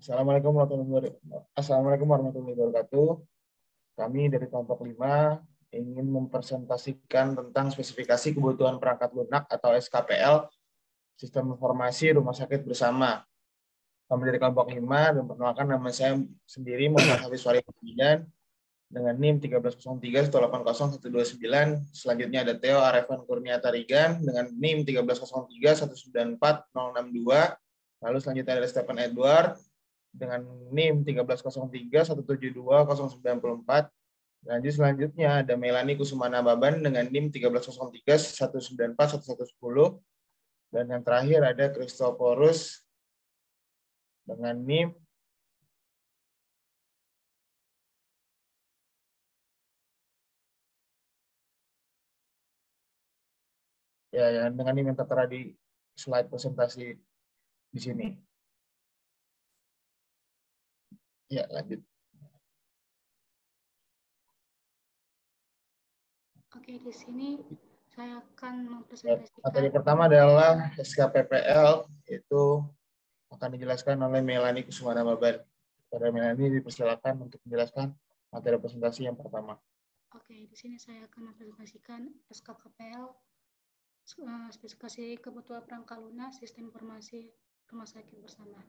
Assalamualaikum warahmatullahi wabarakatuh. Kami dari kelompok 5 ingin mempresentasikan tentang spesifikasi kebutuhan perangkat lunak atau SKPL Sistem Informasi Rumah Sakit Bersama. Kami dari kelompok 5 dan perkenalkan nama saya sendiri Muhammad Hafiz Warid dan dengan NIM 1303180129. Selanjutnya ada Theo Arefan Kurnia Tarigan dengan NIM 1303194062. Lalu selanjutnya ada Stephen Edward dengan NIM 1303172094. Lanjut selanjutnya ada Melani Kusumana Baban dengan NIM 1303194110. Dan yang terakhir ada Christophorus dengan NIM dengan NIM yang tertera di slide presentasi di sini. Ya, lanjut. Oke, di sini saya akan mempresentasikan. Materi pertama adalah SKPPL, itu akan dijelaskan oleh Melani Kusumana Baban. Pada Melani dipersilakan untuk menjelaskan materi presentasi yang pertama. Oke, di sini saya akan mempresentasikan SKPPL, spesifikasi kebutuhan perangkat lunak Sistem Informasi Rumah Sakit Bersama.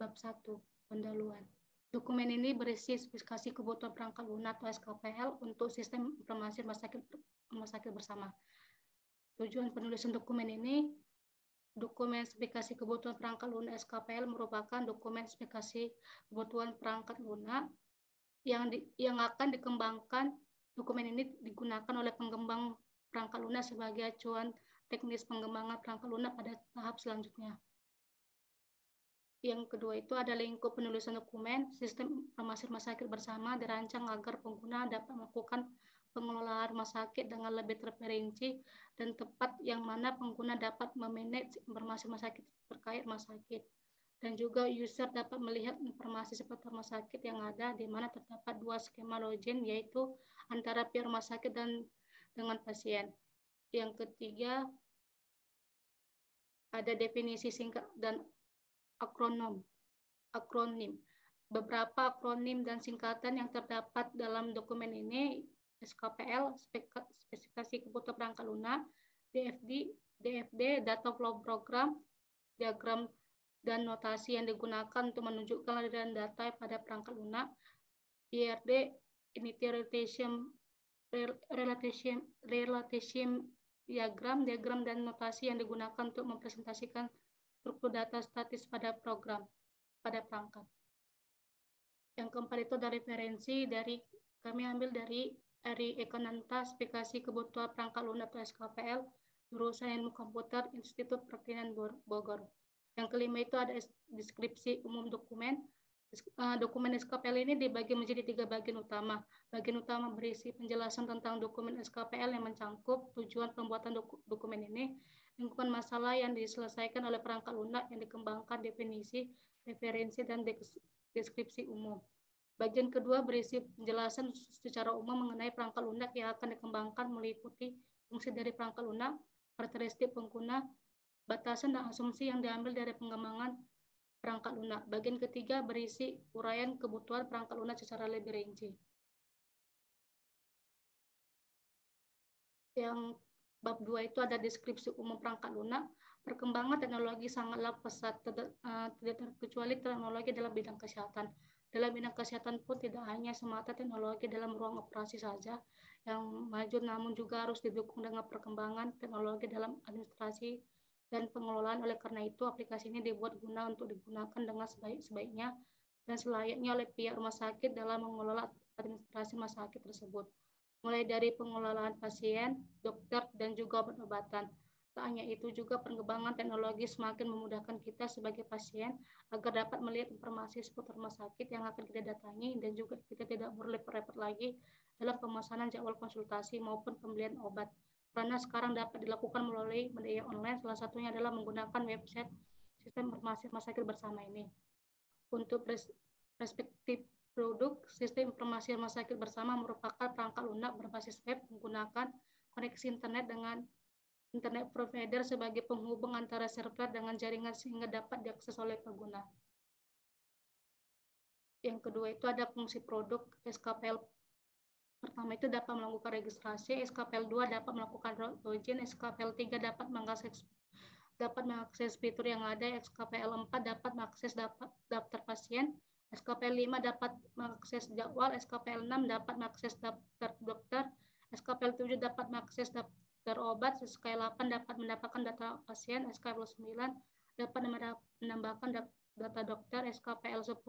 Bab 1, pendahuluan. Dokumen ini berisi spesifikasi kebutuhan perangkat lunak atau SKPL untuk Sistem Informasi Rumah Sakit Bersama. Tujuan penulisan dokumen ini, dokumen spesifikasi kebutuhan perangkat lunak SKPL merupakan dokumen spesifikasi kebutuhan perangkat lunak yang akan dikembangkan. Dokumen ini digunakan oleh pengembang perangkat lunak sebagai acuan teknis pengembangan perangkat lunak pada tahap selanjutnya. Yang kedua itu ada lingkup penulisan dokumen. Sistem Informasi Rumah Sakit Bersama dirancang agar pengguna dapat melakukan pengelolaan rumah sakit dengan lebih terperinci dan tepat, yang mana pengguna dapat memanage informasi rumah sakit terkait rumah sakit. Dan juga user dapat melihat informasi seputar rumah sakit yang ada, di mana terdapat dua skema login, yaitu antara pihak rumah sakit dan dengan pasien. Yang ketiga, ada definisi singkat dan akronim. Beberapa akronim dan singkatan yang terdapat dalam dokumen ini: SKPL, spesifikasi kebutuhan perangkat lunak; DFD, data flow program, diagram dan notasi yang digunakan untuk menunjukkan aliran data pada perangkat lunak; IRD, initial relation diagram dan notasi yang digunakan untuk mempresentasikan struktur data statis pada perangkat. Yang keempat itu dari referensi, kami ambil dari Ari Ekonanta, spesifikasi kebutuhan perangkat lunak atau SKPL, jurusan Ilmu Komputer, Institut Pertanian Bogor. Yang kelima itu ada deskripsi umum dokumen. Dokumen SKPL ini dibagi menjadi 3 bagian utama. Bagian utama berisi penjelasan tentang dokumen SKPL yang mencangkup tujuan pembuatan dokumen ini, lingkungan masalah yang diselesaikan oleh perangkat lunak yang dikembangkan, definisi, referensi, dan deskripsi umum. Bagian kedua berisi penjelasan secara umum mengenai perangkat lunak yang akan dikembangkan, meliputi fungsi dari perangkat lunak, karakteristik pengguna, batasan dan asumsi yang diambil dari pengembangan perangkat lunak. Bagian ketiga berisi uraian kebutuhan perangkat lunak secara lebih rinci. Yang bab 2 itu ada deskripsi umum perangkat lunak. Perkembangan teknologi sangatlah pesat, tidak terkecuali teknologi dalam bidang kesehatan. Dalam bidang kesehatan pun tidak hanya semata teknologi dalam ruang operasi saja yang maju, namun juga harus didukung dengan perkembangan teknologi dalam administrasi dan pengelolaan. Oleh karena itu, aplikasi ini dibuat guna untuk digunakan dengan sebaik-baiknya dan selayaknya oleh pihak rumah sakit dalam mengelola administrasi rumah sakit tersebut, mulai dari pengelolaan pasien, dokter, dan juga obat-obatan. Tak hanya itu, juga pengembangan teknologi semakin memudahkan kita sebagai pasien agar dapat melihat informasi seputar rumah sakit yang akan kita datangi, dan juga kita tidak perlu repot-repot lagi dalam pemesanan jadwal konsultasi maupun pembelian obat, karena sekarang dapat dilakukan melalui media online. Salah satunya adalah menggunakan website Sistem Informasi Rumah Sakit Bersama ini. Untuk perspektif produk, Sistem Informasi Rumah Sakit Bersama merupakan perangkat lunak berbasis web menggunakan koneksi internet dengan internet provider sebagai penghubung antara server dengan jaringan sehingga dapat diakses oleh pengguna. Yang kedua itu ada fungsi produk. SKPL pertama itu dapat melakukan registrasi, SKPL 2 dapat melakukan login, SKPL 3 dapat mengakses fitur yang ada, SKPL 4 dapat mengakses daftar pasien, SKPL 5 dapat mengakses jadwal, SKPL 6 dapat mengakses daftar dokter, SKPL 7 dapat mengakses daftar obat, SKPL 8 dapat mendapatkan data pasien, SKPL 9 dapat menambahkan data dokter, SKPL 10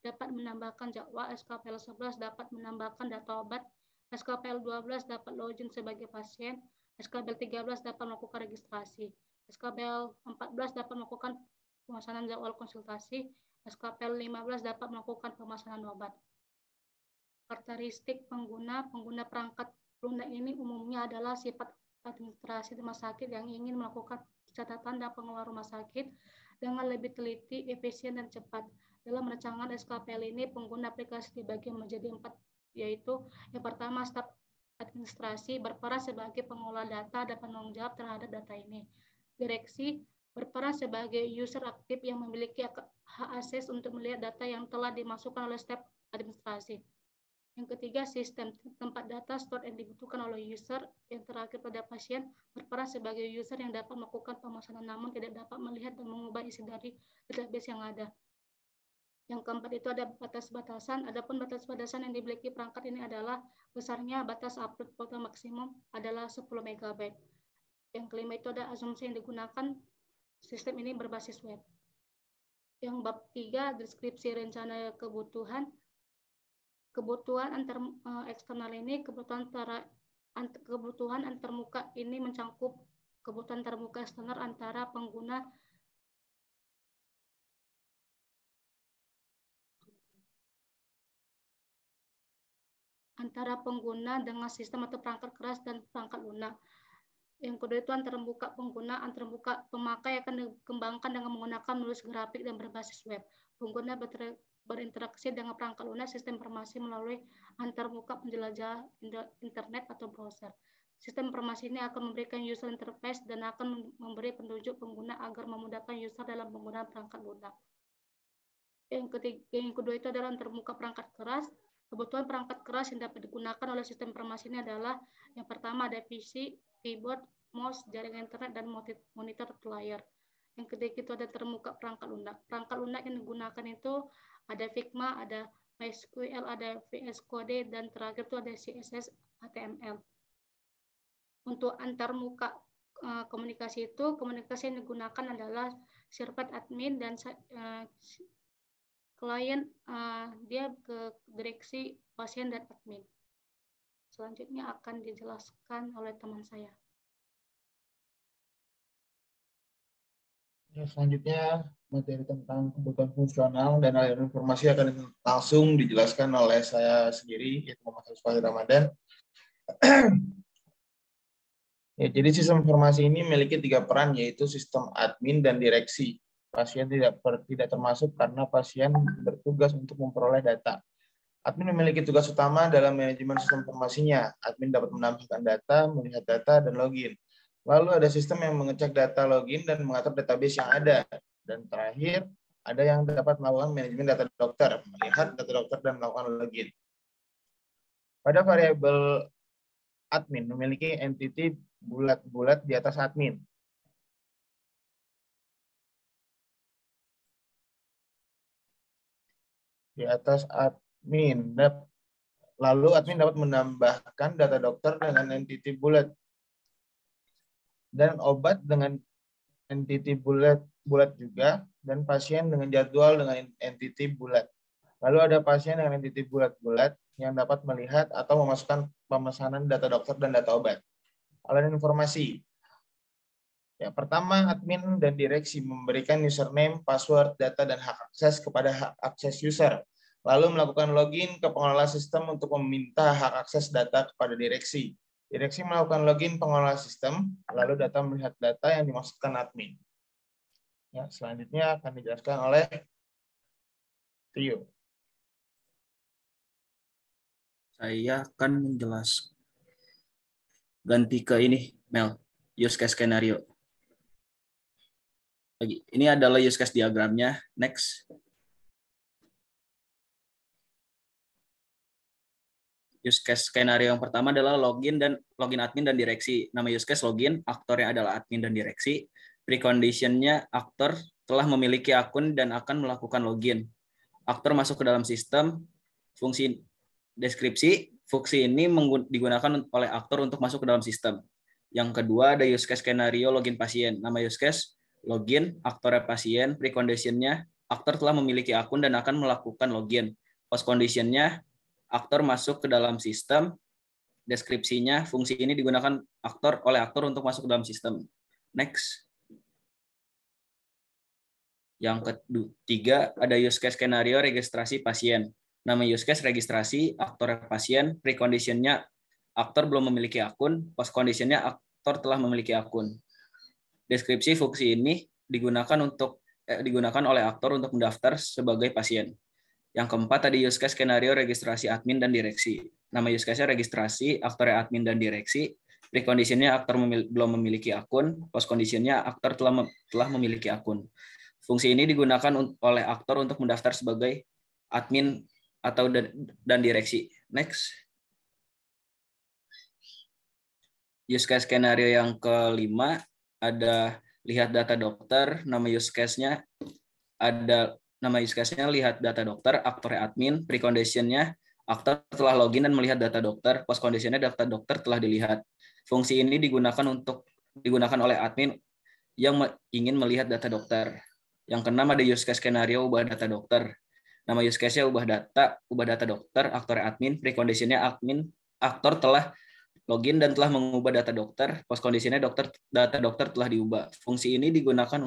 dapat menambahkan jadwal, SKPL 11 dapat menambahkan data obat, SKPL 12 dapat login sebagai pasien, SKPL 13 dapat melakukan registrasi, SKPL 14 dapat melakukan pemesanan jadwal konsultasi, SKPL 15 dapat melakukan pemesanan obat. Karakteristik pengguna perangkat lunak ini umumnya adalah sifat administrasi rumah sakit yang ingin melakukan catatan dan pengelolaan rumah sakit dengan lebih teliti, efisien, dan cepat. Dalam rancangan SKPL ini, pengguna aplikasi dibagi menjadi 4, yaitu yang pertama, staf administrasi berperan sebagai pengelola data dan penanggung jawab terhadap data ini. Direksi berperan sebagai user aktif yang memiliki hak akses untuk melihat data yang telah dimasukkan oleh staf administrasi. Yang ketiga, sistem tempat data store yang dibutuhkan oleh user. Yang terakhir, pada pasien berperan sebagai user yang dapat melakukan pemesanan namun tidak dapat melihat dan mengubah isi dari database yang ada. Yang keempat itu ada batas-batasan. Adapun batas-batasan yang dimiliki perangkat ini adalah besarnya batas upload foto maksimum adalah 10 MB. Yang kelima itu ada asumsi yang digunakan sistem ini berbasis web. Yang bab 3, deskripsi rencana kebutuhan. Kebutuhan eksternal ini, kebutuhan antarmuka ini mencangkup kebutuhan termuka eksternal antara pengguna dengan sistem atau perangkat keras dan perangkat lunak. Yang kedua itu antarmuka pengguna, antarmuka pemakai akan dikembangkan dengan menggunakan menulis grafik dan berbasis web. Pengguna berinteraksi dengan perangkat lunak sistem informasi melalui antarmuka penjelajah internet atau browser. Sistem informasi ini akan memberikan user interface dan akan memberi petunjuk pengguna agar memudahkan user dalam penggunaan perangkat lunak. Yang kedua itu adalah antarmuka perangkat keras. Kebutuhan perangkat keras yang dapat digunakan oleh sistem informasi ini adalah yang pertama ada PC, keyboard, mouse, jaringan internet, dan monitor layar. Yang ketiga itu ada termuka perangkat lunak. Perangkat lunak yang digunakan itu ada Figma, ada MySQL, ada VS Code, dan terakhir itu ada CSS, HTML. Untuk antarmuka komunikasi itu, komunikasi yang digunakan adalah sirkuit admin dan klien, dia ke direksi pasien dan admin. Selanjutnya akan dijelaskan oleh teman saya. Selanjutnya, materi tentang kebutuhan fungsional dan aliran informasi akan langsung dijelaskan oleh saya sendiri, yaitu Muhammad Fahri Ramadan. Ya, jadi sistem informasi ini memiliki 3 peran, yaitu sistem admin dan direksi. Pasien tidak termasuk karena pasien bertugas untuk memperoleh data. Admin memiliki tugas utama dalam manajemen sistem informasinya. Admin dapat menambahkan data, melihat data, dan login. Lalu ada sistem yang mengecek data login dan mengatur database yang ada. Dan terakhir, ada yang dapat melakukan manajemen data dokter, melihat data dokter dan melakukan login. Pada variabel admin memiliki entity bulat-bulat di atas admin. Di atas admin. Lalu admin dapat menambahkan data dokter dengan entity bulat. Dan obat dengan entity bulat juga, dan pasien dengan jadwal dengan entity bulat. Lalu ada pasien dengan entity bulat-bulat yang dapat melihat atau memasukkan pemesanan data dokter dan data obat. Aliran informasi. Ya, pertama, admin dan direksi memberikan username, password, data, dan hak akses kepada hak akses user. Lalu melakukan login ke pengelola sistem untuk meminta hak akses data kepada direksi. Direksi melakukan login pengelola sistem, lalu data melihat data yang dimaksudkan admin. Ya, selanjutnya akan dijelaskan oleh Tio. Saya akan menjelaskan. Ganti ke ini, Mel. Use case scenario. Ini adalah use case diagramnya. Next. Use case skenario yang pertama adalah login admin dan direksi. Nama use case login, aktornya adalah admin dan direksi. Preconditionnya aktor telah memiliki akun dan akan melakukan login. Aktor masuk ke dalam sistem. Fungsi deskripsi, fungsi ini digunakan oleh aktor untuk masuk ke dalam sistem. Yang kedua ada use case skenario login pasien. Nama use case login, aktornya pasien. Preconditionnya aktor telah memiliki akun dan akan melakukan login. Post conditionnya aktor masuk ke dalam sistem. Deskripsinya, fungsi ini digunakan oleh aktor untuk masuk ke dalam sistem. Next. Yang ketiga, ada use case skenario registrasi pasien. Nama use case registrasi, aktor pasien, preconditionnya aktor belum memiliki akun, post conditionnya aktor telah memiliki akun. Deskripsi fungsi ini digunakan oleh aktor untuk mendaftar sebagai pasien. Yang keempat ada use case skenario registrasi admin dan direksi. Nama use case-nya registrasi, aktornya admin dan direksi. Preconditionnya aktor belum memiliki akun, post conditionnya aktor telah memiliki akun. Fungsi ini digunakan oleh aktor untuk mendaftar sebagai admin atau dan direksi. Next. Use case skenario yang kelima ada lihat data dokter. Nama use case-nya lihat data dokter, aktornya admin, preconditionnya aktor telah login dan melihat data dokter, post conditionnya data dokter telah dilihat. Fungsi ini digunakan oleh admin yang ingin melihat data dokter. Yang keenam ada use case skenario ubah data dokter. Nama use case-nya ubah data dokter, aktornya admin, preconditionnya aktor telah login dan telah mengubah data dokter, post conditionnya data dokter telah diubah. Fungsi ini digunakan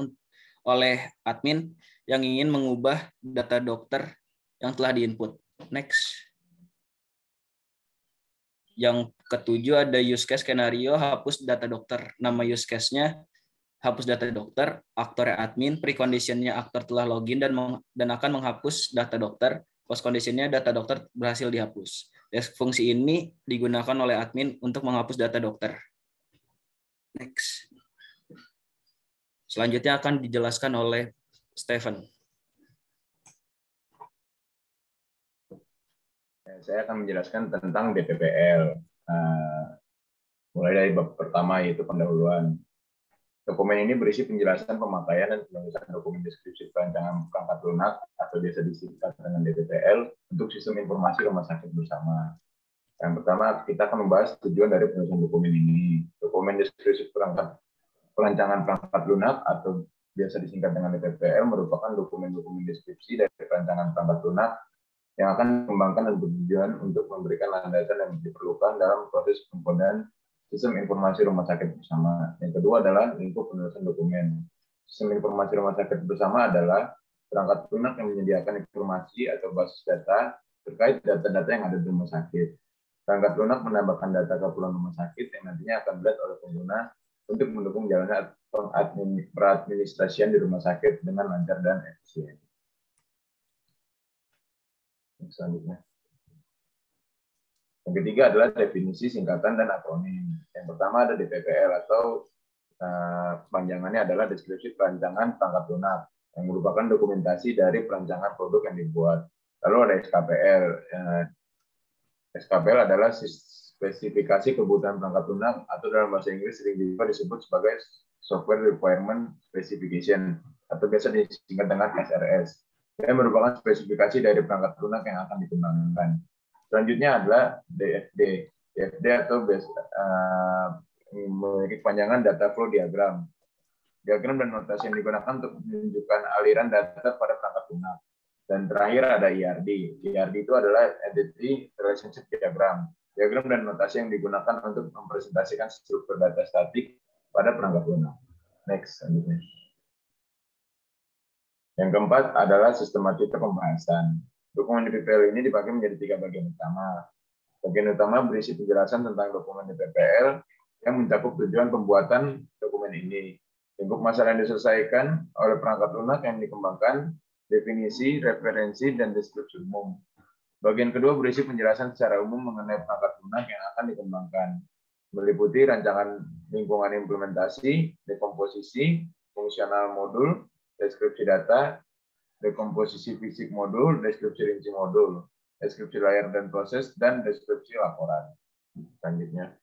oleh admin yang ingin mengubah data dokter yang telah diinput. Next. Yang ketujuh ada use case skenario hapus data dokter. Nama use case-nya hapus data dokter, aktornya admin, preconditionnya aktor telah login dan akan menghapus data dokter, post conditionnya data dokter berhasil dihapus. Fungsi ini digunakan oleh admin untuk menghapus data dokter. Next. Selanjutnya akan dijelaskan oleh Stephen. Saya akan menjelaskan tentang DPPL. Mulai dari bab pertama, yaitu pendahuluan. Dokumen ini berisi penjelasan pemakaian dan penulisan dokumen deskripsi perancangan perangkat lunak atau biasa disingkat dengan DPPL untuk sistem informasi rumah sakit bersama. Yang pertama, kita akan membahas tujuan dari penulisan dokumen ini. Dokumen deskripsi perancangan perangkat lunak atau biasa disingkat dengan DPPL merupakan dokumen-dokumen deskripsi dari perancangan perangkat lunak yang akan dikembangkan dan bertujuan untuk memberikan landasan yang diperlukan dalam proses penggunaan sistem informasi rumah sakit bersama. Yang kedua adalah lingkup penulisan dokumen. Sistem informasi rumah sakit bersama adalah perangkat lunak yang menyediakan informasi atau basis data terkait data-data yang ada di rumah sakit. Perangkat lunak menambahkan data ke pulang rumah sakit yang nantinya akan dilihat oleh pengguna untuk mendukung jalannya peradministrasian di rumah sakit dengan lancar dan efisien. Selanjutnya. Yang ketiga adalah definisi, singkatan, dan akronim. Yang pertama ada DPPL atau panjangannya adalah deskripsi perancangan perangkat lunak yang merupakan dokumentasi dari perancangan produk yang dibuat. Lalu ada SKPL. SKPL adalah spesifikasi kebutuhan perangkat lunak atau dalam bahasa Inggris sering juga disebut sebagai Software Requirement Specification atau biasa disingkat dengan SRS. Yang merupakan spesifikasi dari perangkat lunak yang akan dikembangkan. Selanjutnya adalah DFD. DFD atau memiliki kepanjangan data flow diagram. Diagram dan notasi yang digunakan untuk menunjukkan aliran data pada perangkat lunak. Dan terakhir ada IRD. IRD itu adalah Entity Relationship Diagram. Diagram dan notasi yang digunakan untuk mempresentasikan struktur data statik pada perangkat lunak. Next, selanjutnya. Yang keempat adalah sistematika pembahasan. Dokumen DPPL ini dibagi menjadi 3 bagian utama. Bagian utama berisi penjelasan tentang dokumen DPPL yang mencakup tujuan pembuatan dokumen ini, lingkup masalah yang diselesaikan oleh perangkat lunak yang dikembangkan, definisi, referensi, dan deskripsi umum. Bagian kedua berisi penjelasan secara umum mengenai perangkat lunak yang akan dikembangkan, meliputi rancangan lingkungan implementasi, dekomposisi, fungsional modul, deskripsi data, dekomposisi fisik modul, deskripsi rinci modul. deskripsi layar dan proses, dan deskripsi laporan. Selanjutnya.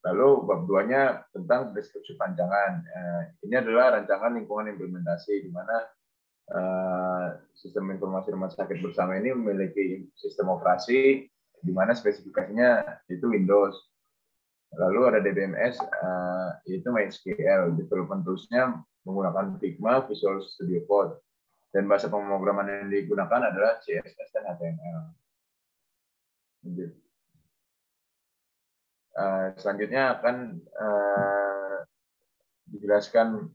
Lalu bab 2-nya tentang deskripsi panjangan. Ini adalah rancangan lingkungan implementasi, di mana sistem informasi rumah sakit bersama ini memiliki sistem operasi, di mana spesifikasinya itu Windows. Lalu ada DBMS, yaitu MySQL. Development tools-nya menggunakan Figma, Visual Studio Code. Dan bahasa pemrograman yang digunakan adalah CSS dan HTML. Selanjutnya akan dijelaskan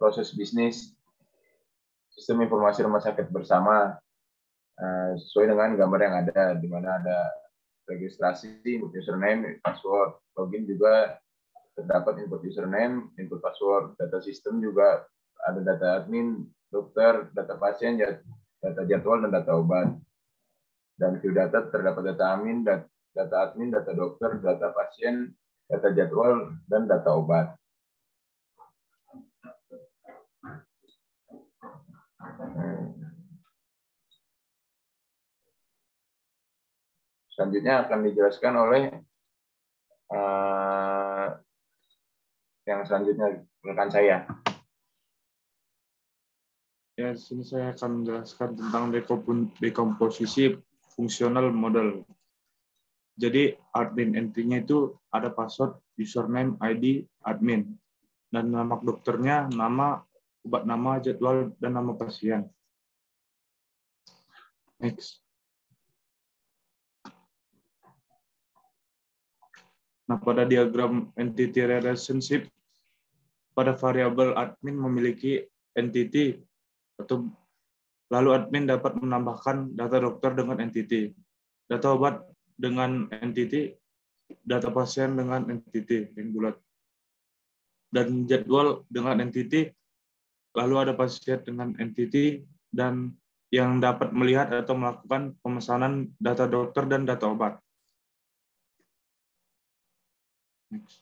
proses bisnis sistem informasi rumah sakit bersama sesuai dengan gambar yang ada, di mana ada registrasi, input username, password, login juga terdapat input username, input password, data sistem juga ada data admin, dokter, data pasien, data jadwal, dan data obat. Dan view data terdapat data admin, data dokter, data pasien, data jadwal, dan data obat. Selanjutnya akan dijelaskan oleh yang selanjutnya rekan saya. Ya, di sini saya akan menjelaskan tentang dekomposisi fungsional model. Jadi admin entry-nya itu ada password, username, ID, admin, dan nama dokternya, nama, obat nama, jadwal, dan nama pasien. Next. Nah, pada diagram entity relationship, pada variabel admin memiliki entity, lalu admin dapat menambahkan data dokter dengan entity, data obat dengan entity, data pasien dengan entity yang bulat, dan jadwal dengan entity, lalu ada pasien dengan entity, dan yang dapat melihat atau melakukan pemesanan data dokter dan data obat. Next.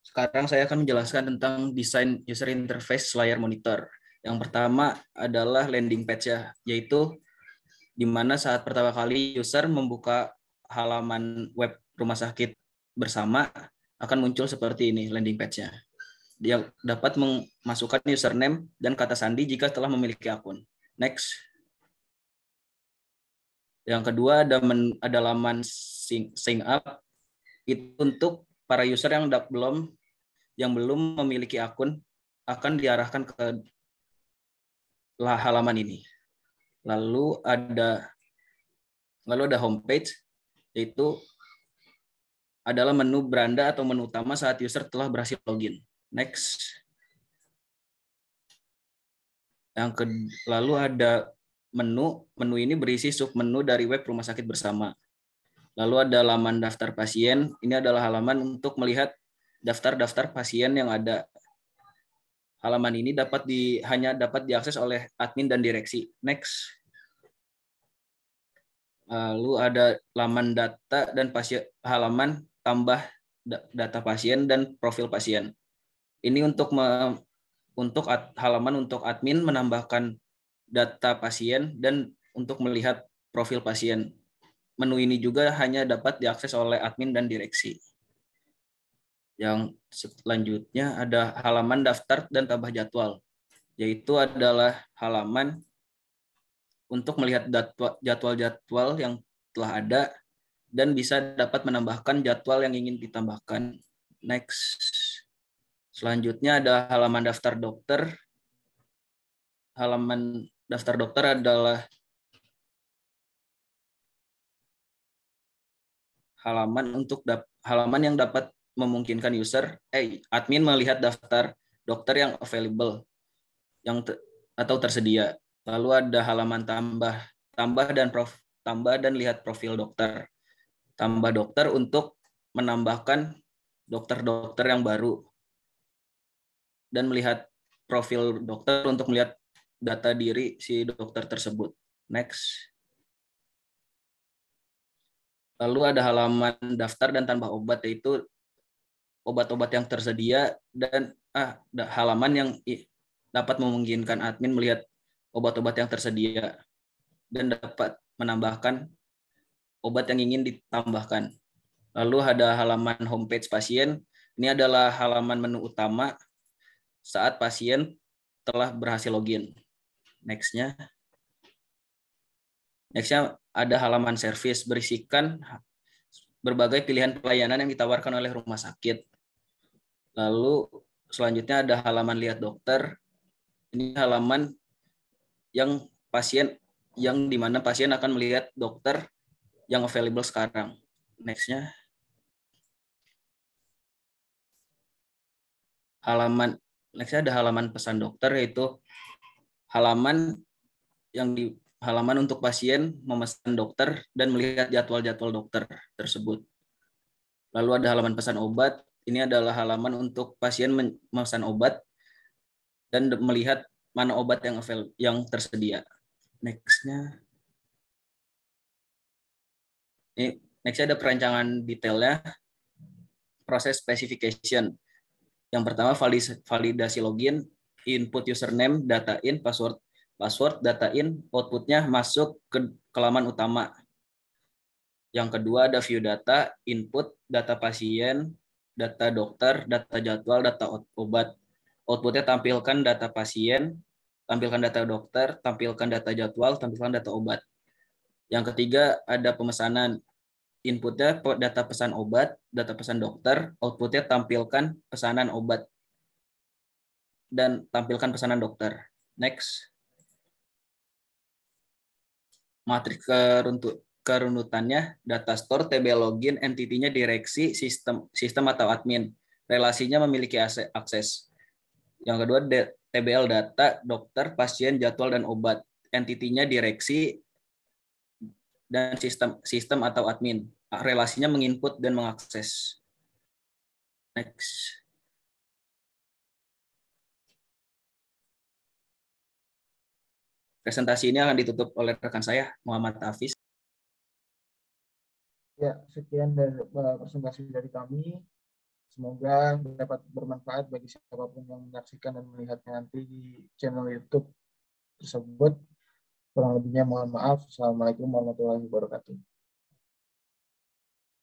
Sekarang saya akan menjelaskan tentang desain user interface layar monitor. Yang pertama adalah landing page ya, yaitu di mana saat pertama kali user membuka halaman web rumah sakit bersama akan muncul seperti ini landing page-nya. Dia dapat memasukkan username dan kata sandi jika telah memiliki akun. Next. Yang kedua ada laman sign up. Itu untuk para user yang belum memiliki akun akan diarahkan ke halaman ini. Lalu ada homepage, yaitu adalah menu beranda atau menu utama saat user telah berhasil login. Next. Lalu ada menu ini berisi submenu dari web rumah sakit bersama. Lalu ada laman daftar pasien. Ini adalah halaman untuk melihat daftar-daftar pasien yang ada. Halaman ini hanya dapat diakses oleh admin dan direksi. Next. Lalu ada laman data dan halaman tambah data pasien dan profil pasien. Ini untuk halaman untuk admin menambahkan data pasien dan untuk melihat profil pasien. Menu ini juga hanya dapat diakses oleh admin dan direksi. Yang selanjutnya ada halaman daftar dan tambah jadwal, yaitu adalah halaman untuk melihat jadwal-jadwal yang telah ada dan bisa dapat menambahkan jadwal yang ingin ditambahkan. Next. Selanjutnya ada halaman daftar dokter. Halaman daftar dokter adalah halaman yang dapat memungkinkan admin melihat daftar dokter yang available atau tersedia. Lalu ada halaman tambah dan lihat profil dokter. Tambah dokter untuk menambahkan dokter-dokter yang baru dan melihat profil dokter untuk melihat data diri si dokter tersebut. Next. Lalu ada halaman daftar dan tambah obat, yaitu obat-obat yang tersedia dan halaman yang dapat memungkinkan admin melihat obat-obat yang tersedia dan dapat menambahkan obat yang ingin ditambahkan. Lalu ada halaman homepage pasien. Ini adalah halaman menu utama saat pasien telah berhasil login. Next-nya ada halaman service berisikan berbagai pilihan pelayanan yang ditawarkan oleh rumah sakit. Lalu selanjutnya ada halaman lihat dokter. Ini halaman yang di mana pasien akan melihat dokter yang available sekarang. Next-nya. Next-nya ada halaman pesan dokter, yaitu halaman untuk pasien memesan dokter dan melihat jadwal-jadwal dokter tersebut. Lalu ada halaman pesan obat. Ini adalah halaman untuk pasien memesan obat dan melihat mana obat yang tersedia. Next-nya. Next ada perancangan detailnya, proses specification. Yang pertama validasi login, input username, data in, password, data in, outputnya masuk ke laman utama. Yang kedua ada view data, input, data pasien, data dokter, data jadwal, data obat. Outputnya tampilkan data pasien, tampilkan data dokter, tampilkan data jadwal, tampilkan data obat. Yang ketiga ada pemesanan. Inputnya data pesan obat, data pesan dokter, outputnya tampilkan pesanan obat dan tampilkan pesanan dokter. Next. Matriks kerunutannya, data store, TB login, entity-nya direksi, sistem atau admin. Relasinya memiliki akses. Yang kedua TBL data, dokter, pasien, jadwal, dan obat. Entity-nya direksi dan sistem atau admin. Relasinya menginput dan mengakses. Next. Presentasi ini akan ditutup oleh rekan saya, Muhammad Hafiz. Ya, sekian dari presentasi dari kami. Semoga dapat bermanfaat bagi siapapun yang menyaksikan dan melihatnya nanti di channel YouTube tersebut. Kurang lebihnya mohon maaf. Assalamualaikum warahmatullahi wabarakatuh.